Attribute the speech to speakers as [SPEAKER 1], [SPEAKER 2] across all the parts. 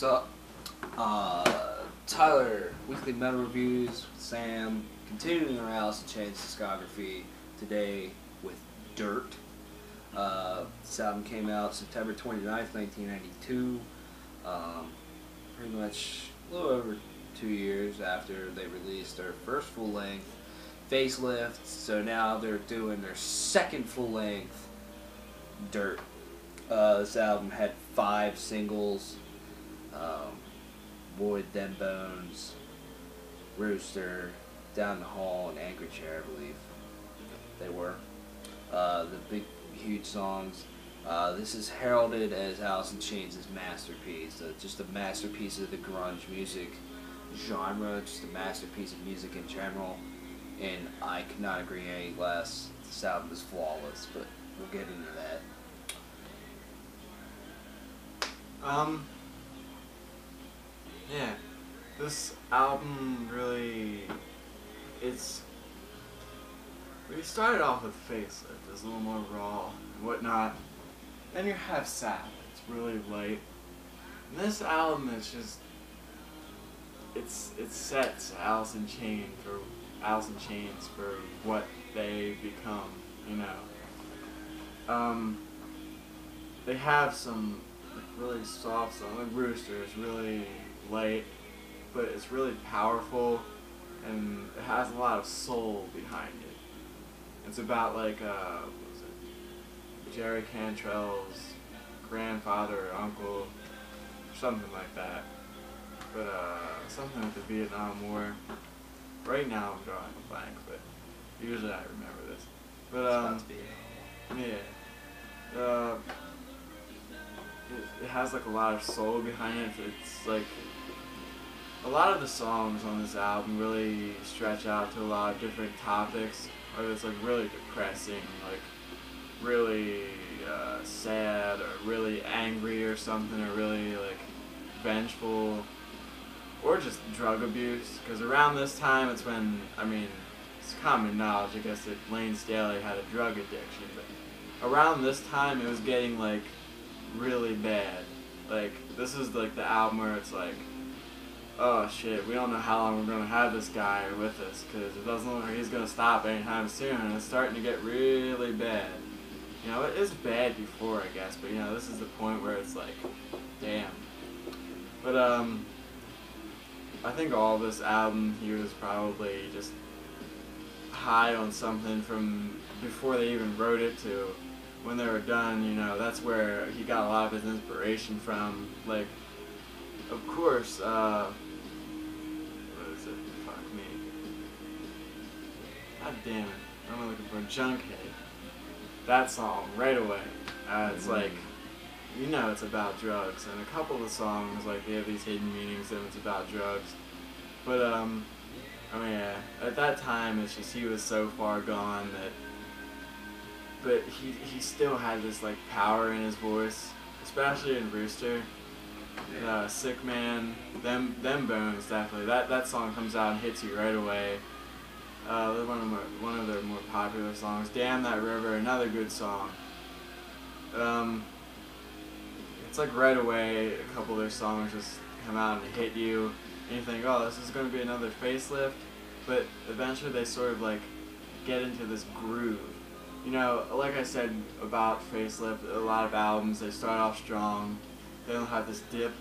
[SPEAKER 1] So, Tyler, weekly metal reviews with Sam, continuing our Alice in Chains discography today with Dirt. This album came out September 29th, 1992. Pretty much a little over 2 years after they released their first full-length Facelift. So now they're doing their second full-length Dirt. This album had 5 singles. Void, Them Bones, Rooster, Down the Hall, and Anchor Chair, I believe they were. The big, huge songs. This is heralded as Alice in Chains' masterpiece. Just a masterpiece of the grunge music genre, just a masterpiece of music in general. And I could not agree any less. This album is flawless, but we'll get into that.
[SPEAKER 2] Yeah, this album really, we started off with Facelift, it's a little more raw and whatnot. Then you have Sap, it's really light. And this album is just, it sets Alice in Chains for what they become, you know. They have some really soft songs, like Rooster is really light, but it's really powerful, and it has a lot of soul behind it. It's about like what was it? Jerry Cantrell's grandfather or uncle, or something like that. But something with the Vietnam War. Right now I'm drawing a blank, but usually I remember this. But yeah. It has like a lot of soul behind it. It's like a lot of the songs on this album really stretch out to a lot of different topics. Whether it's like really depressing, like really sad, or really angry or something, or really like vengeful, or just drug abuse. Because around this time, it's when, I mean, it's common knowledge, I guess, that Lane Staley had a drug addiction. But around this time, it was getting like really bad. Like, this is like the album where it's like, oh shit, we don't know how long we're gonna have this guy with us, because it doesn't look like he's gonna stop anytime soon, and it's starting to get really bad. You know, it is bad before, I guess, but you know, this is the point where it's like, damn. But I think all this album here is probably just high on something from before they even wrote it to when they were done. You know, that's where he got a lot of his inspiration from. Like, of course, what is it? Fuck me. God damn it. I'm looking for Junkhead. That song, right away. It's like, you know it's about drugs. And a couple of the songs, like, they have these hidden meanings and it's about drugs. But, I mean, yeah, at that time, it's just he was so far gone that, but he still had this, like, power in his voice, especially in Rooster. Sick Man, them Bones, definitely. That song comes out and hits you right away. One of their more popular songs. Damn That River, another good song. It's like right away, a couple of their songs just come out and hit you, and you think, oh, this is going to be another Facelift, but eventually they sort of like get into this groove. You know, like I said about Facelift, a lot of albums, they start off strong, they don't have this dip,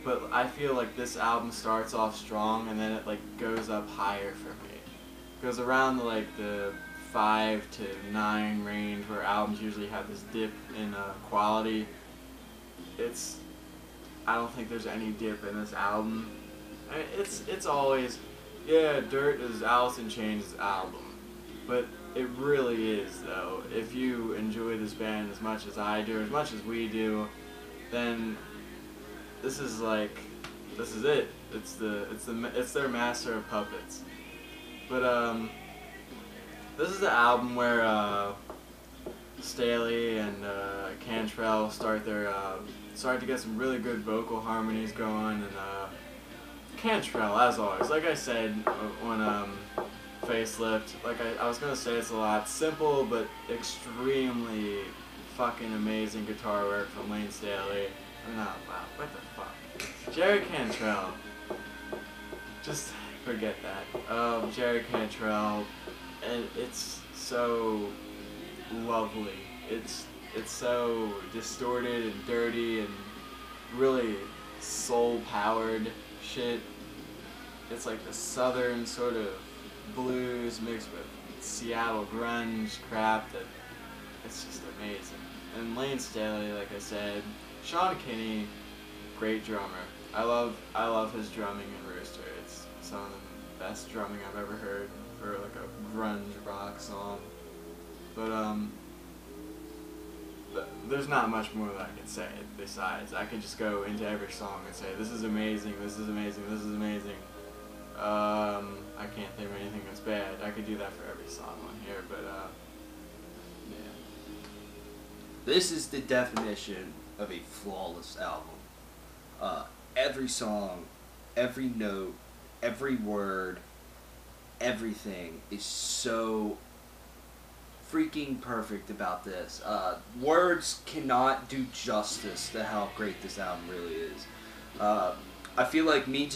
[SPEAKER 2] but I feel like this album starts off strong and then it like goes up higher for me. It goes around like the 5 to 9 range, where albums usually have this dip in quality. I don't think there's any dip in this album. I mean, it's always, yeah, Dirt is Alice in Chains' album, but it really is, though. If you enjoy this band as much as I do, as much as we do, then this is it. It's their master of puppets. But this is the album where Staley and Cantrell start to get some really good vocal harmonies going, and Cantrell, as always, like I said on Facelift, like I was gonna say, it's a lot simple but extremely fucking amazing guitar work from Lane Staley. Wow, what the fuck? Jerry Cantrell. Just forget that. Jerry Cantrell, and it's so lovely. It's so distorted and dirty and really soul-powered shit. It's like the southern sort of blues mixed with Seattle grunge crap that it's just amazing. And Lane Staley, like I said, Sean Kinney, great drummer. I love his drumming in Rooster. It's some of the best drumming I've ever heard for like a grunge rock song. But there's not much more that I can say besides. I could just go into every song and say, this is amazing, this is amazing, this is amazing. I can't think of anything that's bad. I could do that for every song on here, but yeah.
[SPEAKER 1] This is the definition of a flawless album. Every song, every note, every word, everything is so freaking perfect about this. Words cannot do justice to how great this album really is. I feel like me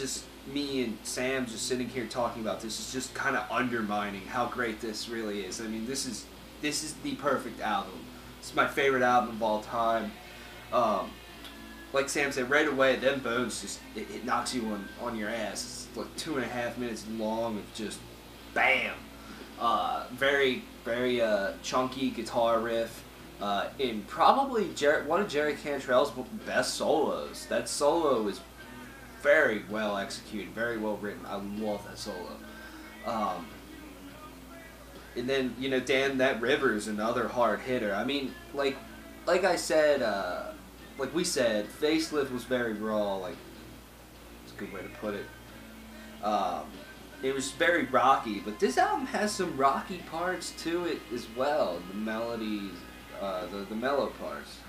[SPEAKER 1] and Sam just sitting here talking about this is just kind of undermining how great this really is. I mean, this is the perfect album. It's my favorite album of all time. Like Sam said, right away, them bones just it knocks you on your ass. It's like 2.5 minutes long of just bam. Very chunky guitar riff. In probably one of Jerry Cantrell's best solos. That solo is very well executed, very well written. I love that solo. And then, Dan, that River's another hard hitter. I mean, like I said, like we said, Facelift was very raw. Like, it's a good way to put it. It was very rocky, but this album has some rocky parts to it as well. The melodies, the mellow parts.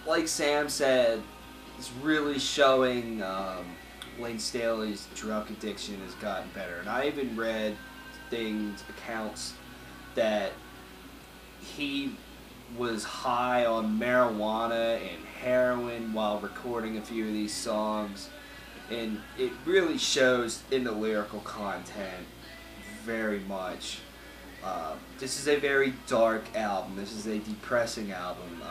[SPEAKER 1] Like Sam said, it's really showing Lane Staley's drug addiction has gotten better. And I even read accounts that he was high on marijuana and heroin while recording a few of these songs. And it really shows in the lyrical content very much. This is a very dark album. This is a depressing album.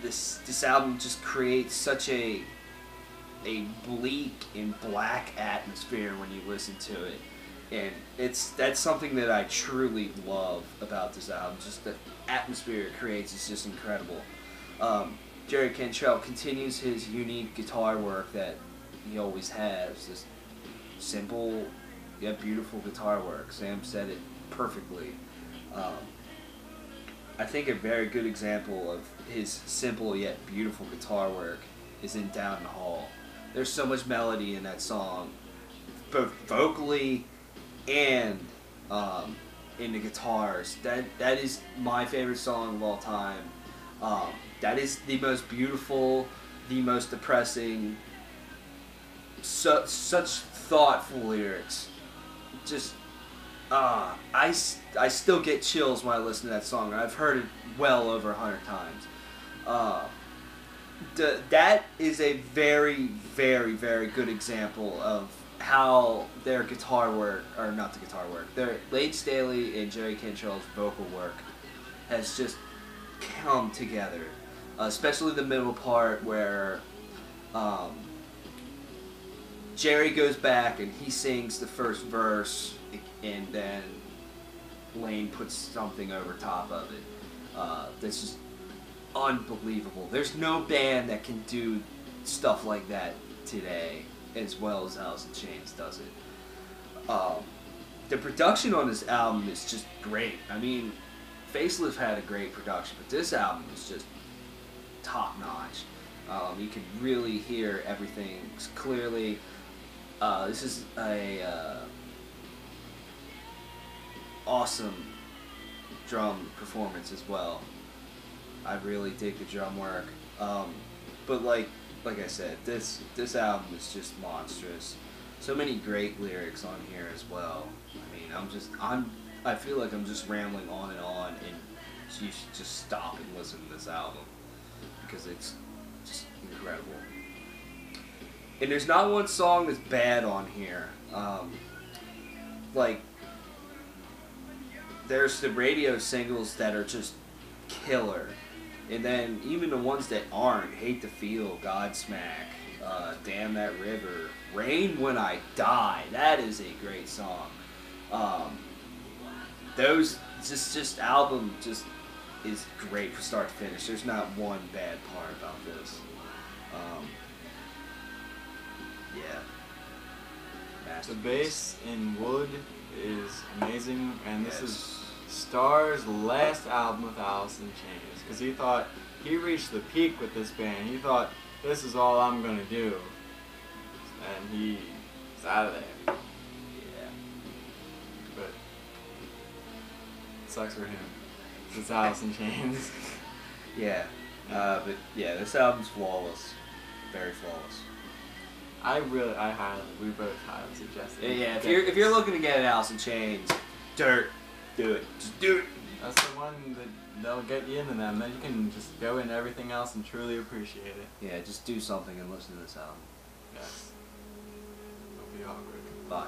[SPEAKER 1] This album just creates such a bleak and black atmosphere when you listen to it. And that's something that I truly love about this album. Just the atmosphere it creates is just incredible. Jerry Cantrell continues his unique guitar work that he always has. Just simple yet beautiful guitar work. Sam said it perfectly. I think a very good example of his simple yet beautiful guitar work is in Down the Hall. There's so much melody in that song, both vocally and in the guitars. That is my favorite song of all time. That is the most beautiful, the most depressing, such thoughtful lyrics. Just, I still get chills when I listen to that song. I've heard it well over 100 times. That is a very, very, very good example of how their guitar work, or not the guitar work, their Lane Staley and Jerry Cantrell's vocal work has just come together. Especially the middle part where Jerry goes back and he sings the first verse and then Lane puts something over top of it. That's just unbelievable. There's no band that can do stuff like that today as well as Alice in Chains does it. The production on this album is just great. I mean, Facelift had a great production, but this album is just top notch. You can really hear everything clearly. This is a awesome drum performance as well. I really dig the drum work. But like I said, this album is just monstrous. So many great lyrics on here as well. I mean, I feel like I'm just rambling on, and you should just stop and listen to this album because it's just incredible. And there's not one song that's bad on here. Like, there's the radio singles that are just killer. And then even the ones that aren't, Hate to Feel, Godsmack, Damn That River, Rain When I Die, that is a great song. Those, just album just is great from start to finish. There's not one bad part about this. Yeah.
[SPEAKER 2] The bass in Wood is amazing, and this is Starr's last album with Alice in Chains, because he thought he reached the peak with this band. He thought, this is all I'm gonna do, and he's out of there.
[SPEAKER 1] Yeah.
[SPEAKER 2] But it sucks for him. It's Alice in Chains.
[SPEAKER 1] Yeah. But yeah, this album's flawless. Very flawless.
[SPEAKER 2] We both highly suggest it.
[SPEAKER 1] Yeah, if you're looking to get an Alice in Chains, Dirt, do it. Just do it.
[SPEAKER 2] That's the one that they'll get you into them. Then you can just go into everything else and truly appreciate it.
[SPEAKER 1] Yeah, just do something and listen to this album.
[SPEAKER 2] Yes. Don't be awkward.
[SPEAKER 1] Bye.